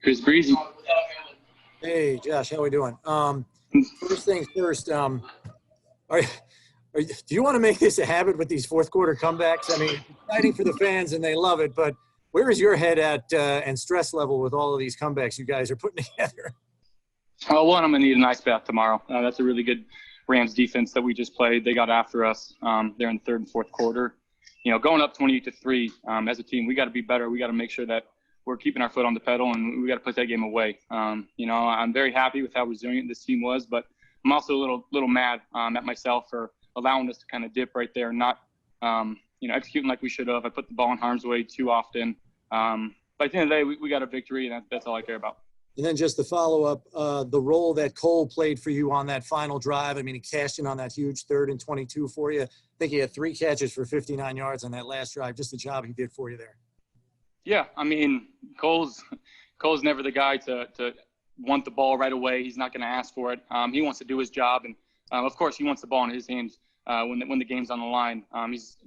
Chris Breezy. Hey, Josh, how we doing? First things first, do you want to make this a habit with these fourth quarter comebacks? I mean, it's exciting for the fans and they love it, but where is your head at and stress level with all of these comebacks you guys are putting together? Well, one, I'm going to need an ice bath tomorrow. That's a really good Rams defense that we just played. They got after us there in the third and fourth quarter. Going up 28-3 as a team, we got to be better. We got to make sure that we're keeping our foot on the pedal, and we got to put that game away. I'm very happy with how resilient this team was, but I'm also a little mad at myself for allowing us to kind of dip right there and not, executing like we should have. I put the ball in harm's way too often. But at the end of the day, we got a victory, and that's all I care about. And then just to follow up, the role that Cole played for you on that final drive. I mean, he cashed in on that huge 3rd and 22 for you. I think he had 3 catches for 59 yards on that last drive. Just the job he did for you there. Yeah, I mean, Cole's never the guy to want the ball right away. He's not going to ask for it. He wants to do his job, and of course, he wants the ball in his hands when the game's on the line. He's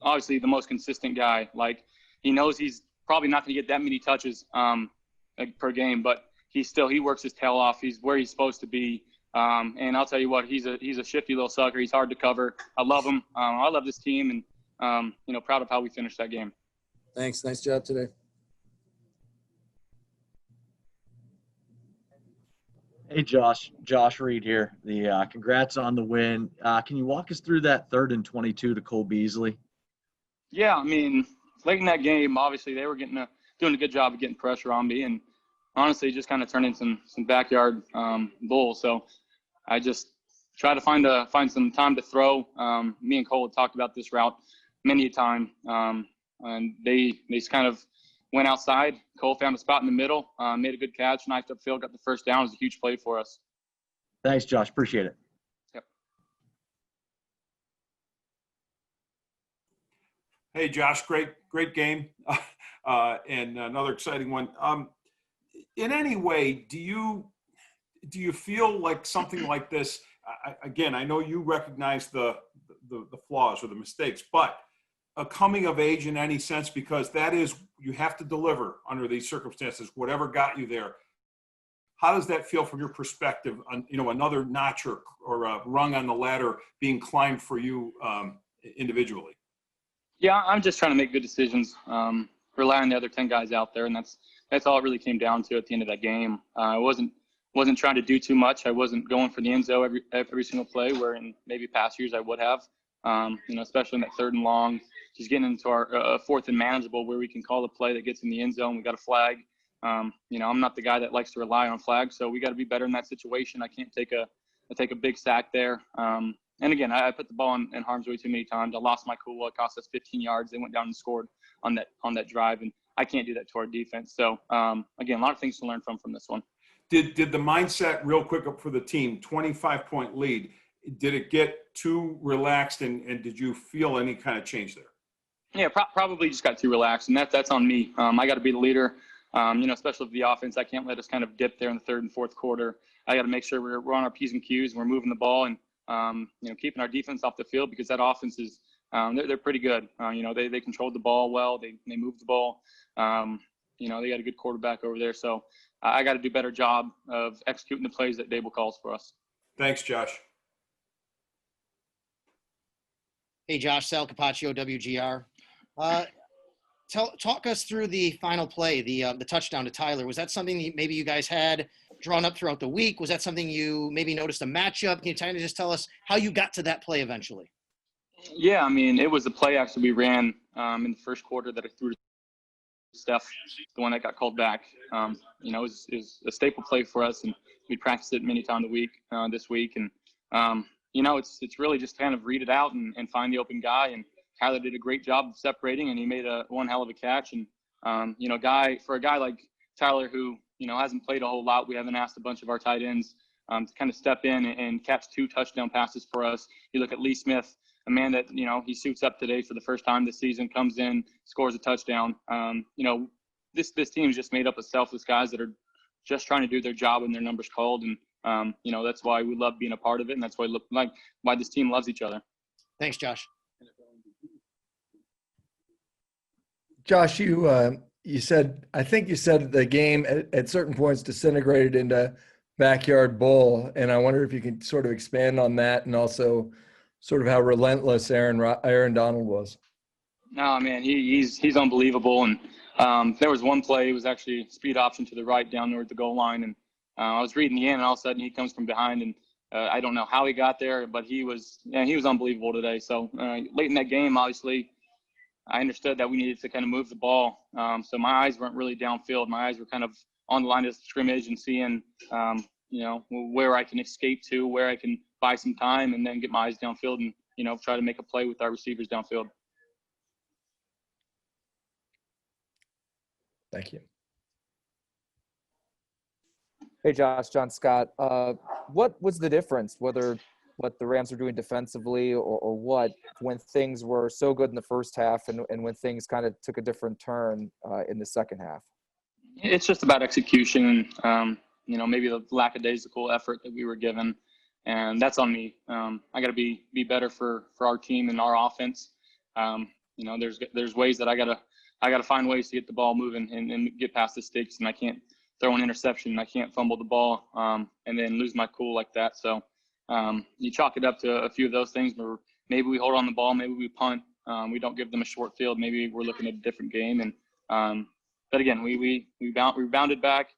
obviously the most consistent guy. Like, he knows he's probably not going to get that many touches per game, but he works his tail off. He's where he's supposed to be. And I'll tell you what, he's a shifty little sucker. He's hard to cover. I love him. I love this team, and proud of how we finished that game. Thanks. Nice job today. Hey, Josh Reed here. Congrats on the win. Can you walk us through that 3rd and 22 to Cole Beasley? Yeah, I mean, late in that game, obviously they were doing a good job of getting pressure on me, and honestly, just kind of turned into some backyard bull. So I just tried to find some time to throw. Me and Cole had talked about this route many a time, and they just kind of went outside. Cole found a spot in the middle, made a good catch, knifed upfield, got the first down. It was a huge play for us. Thanks, Josh. Appreciate it. Yep. Hey, Josh, great game, and another exciting one. In any way, do you feel like something like this? Again, I know you recognize the flaws or the mistakes, but a coming of age in any sense, because that is, you have to deliver under these circumstances, whatever got you there. How does that feel from your perspective on, another notch or a rung on the ladder being climbed for you individually? Yeah, I'm just trying to make good decisions, rely on the other 10 guys out there, and that's all it really came down to at the end of that game. I wasn't trying to do too much. I wasn't going for the end zone every single play, where in maybe past years I would have, especially in that 3rd and long. Just getting into our 4th and manageable, where we can call a play that gets in the end zone. We got a flag. I'm not the guy that likes to rely on flags, so we got to be better in that situation. I can't take a big sack there. And again, I put the ball in harm's way too many times. I lost my cool. It cost us 15 yards. They went down and scored on that drive, and I can't do that to our defense. So again, a lot of things to learn from this one. Did the mindset, real quick up for the team, 25-point lead, did it get too relaxed, and did you feel any kind of change there? Yeah, probably just got too relaxed, and that's on me. I got to be the leader, especially with the offense. I can't let us kind of dip there in the 3rd and 4th quarter. I got to make sure we're on our P's and Q's and we're moving the ball and, keeping our defense off the field, because that offense is they're pretty good. They controlled the ball well. They moved the ball. They got a good quarterback over there. So I got to do a better job of executing the plays that Dable calls for us. Thanks, Josh. Hey, Josh, Sal Capaccio, WGR. Talk us through the final play, the touchdown to Tyler. Was that something that maybe you guys had drawn up throughout the week? Was that something you maybe noticed a matchup? Can you kind of just tell us how you got to that play eventually? Yeah, I mean, it was a play actually we ran in the first quarter that I threw to Steph, the one that got called back. It was a staple play for us, and we practiced it many times a week this week. And, it's really just kind of read it out and find the open guy. And Tyler did a great job of separating, and he made one hell of a catch. And, for a guy like Tyler who, hasn't played a whole lot, we haven't asked a bunch of our tight ends to kind of step in and catch 2 touchdown passes for us. You look at Lee Smith, a man that, he suits up today for the first time this season, comes in, scores a touchdown. This team is just made up of selfless guys that are just trying to do their job when their number's called. And, that's why we love being a part of it. And that's why this team loves each other. Thanks, Josh. Josh, you I think you said the game at certain points disintegrated into backyard bowl, and I wonder if you can sort of expand on that, and also sort of how relentless Aaron Donald was. No, man, he's unbelievable. And there was one play, it was actually speed option to the right down toward the goal line, and I was reading the end, and all of a sudden he comes from behind, and I don't know how he got there, but he was unbelievable today. So late in that game, obviously, I understood that we needed to kind of move the ball. So my eyes weren't really downfield. My eyes were kind of on the line of scrimmage and seeing, where I can escape to, where I can buy some time, and then get my eyes downfield and, try to make a play with our receivers downfield. Thank you. Hey, Josh, John Scott. What was the difference, whether what the Rams were doing defensively or what, when things were so good in the first half and when things kind of took a different turn in the second half? It's just about execution and, maybe the lackadaisical effort that we were given. And that's on me. I got to be better for our team and our offense. There's ways that I gotta find ways to get the ball moving and get past the sticks, and I can't throw an interception. I can't fumble the ball and then lose my cool like that. So you chalk it up to a few of those things where maybe we hold on the ball, maybe we punt, we don't give them a short field, maybe we're looking at a different game. And but again, we rebounded back.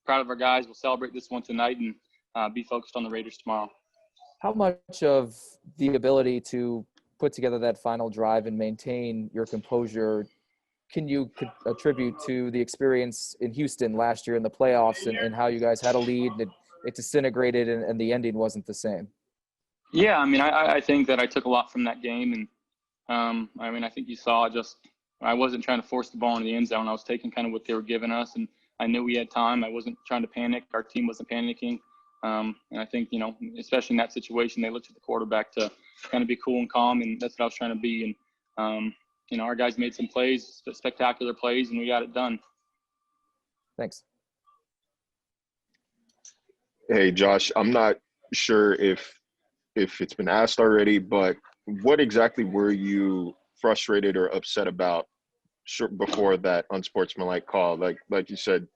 Proud of our guys. We'll celebrate this one tonight and be focused on the Raiders tomorrow. How much of the ability to put together that final drive and maintain your composure can you attribute to the experience in Houston last year in the playoffs and how you guys had a lead and it disintegrated and the ending wasn't the same? Yeah, I think that I took a lot from that game. And, I think you saw I wasn't trying to force the ball in the end zone. I was taking kind of what they were giving us, and I knew we had time. I wasn't trying to panic. Our team wasn't panicking. And I think, especially in that situation, they looked at the quarterback to kind of be cool and calm, and that's what I was trying to be. And, our guys made some plays, spectacular plays, and we got it done. Thanks. Hey, Josh, I'm not sure if it's been asked already, but what exactly were you frustrated or upset about before that unsportsmanlike call? Like you said,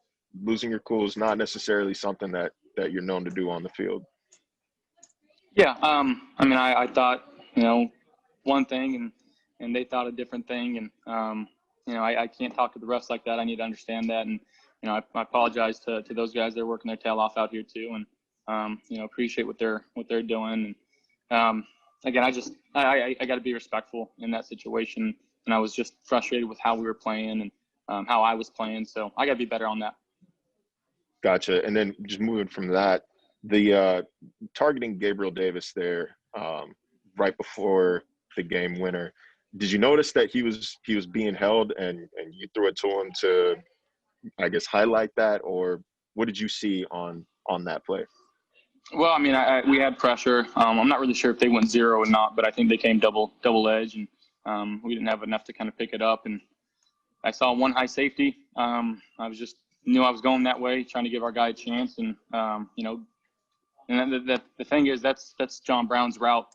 losing your cool is not necessarily something that you're known to do on the field. Yeah, I thought, one thing and they thought a different thing. And, I can't talk to the refs like that. I need to understand that. And, I apologize to those guys that are working their tail off out here too. And, appreciate what they're doing. And, again, I got to be respectful in that situation. And I was just frustrated with how we were playing and how I was playing. So I got to be better on that. Gotcha. And then just moving from that, the targeting Gabriel Davis there right before the game winner, did you notice that he was being held and you threw it to him to, I guess, highlight that? Or what did you see on that play? Well, we had pressure. I'm not really sure if they went zero or not, but I think they came double edge, and we didn't have enough to kind of pick it up. And I saw one high safety. I knew I was going that way, trying to give our guy a chance. And, and the thing is, that's John Brown's route.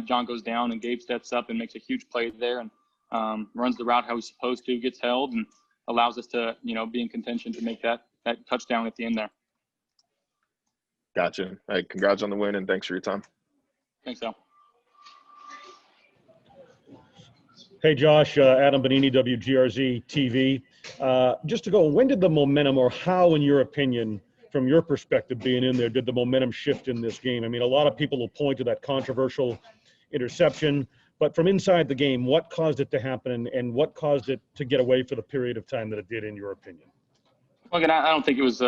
John goes down and Gabe steps up and makes a huge play there and runs the route how he's supposed to, gets held, and allows us to, be in contention to make that touchdown at the end there. Gotcha. Hey, congrats on the win, and thanks for your time. Thanks, Al. Hey, Josh, Adam Bonini, WGRZ TV. Just to go, when did the momentum, or how, in your opinion, from your perspective being in there, did the momentum shift in this game? A lot of people will point to that controversial interception, but from inside the game, what caused it to happen and what caused it to get away for the period of time that it did, in your opinion? Well, again, I don't think it was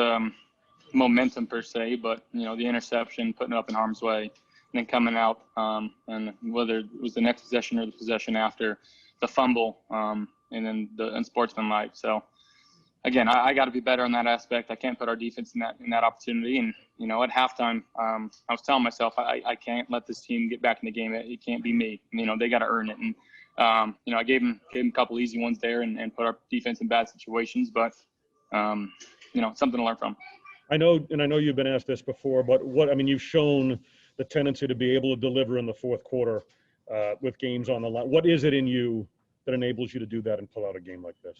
momentum per se, but, the interception, putting it up in harm's way, and then coming out, and whether it was the next possession or the possession after, the fumble, and then the unsportsmanlike. So, again, I got to be better on that aspect. I can't put our defense in that opportunity. And, at halftime, I was telling myself, I can't let this team get back in the game. It can't be me. They got to earn it. And, I gave them a couple easy ones there and put our defense in bad situations. But, something to learn from. I know you've been asked this before, but you've shown the tendency to be able to deliver in the fourth quarter with games on the line. What is it in you that enables you to do that and pull out a game like this?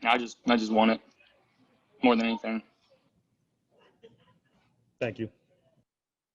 I just want it more than anything. Thank you.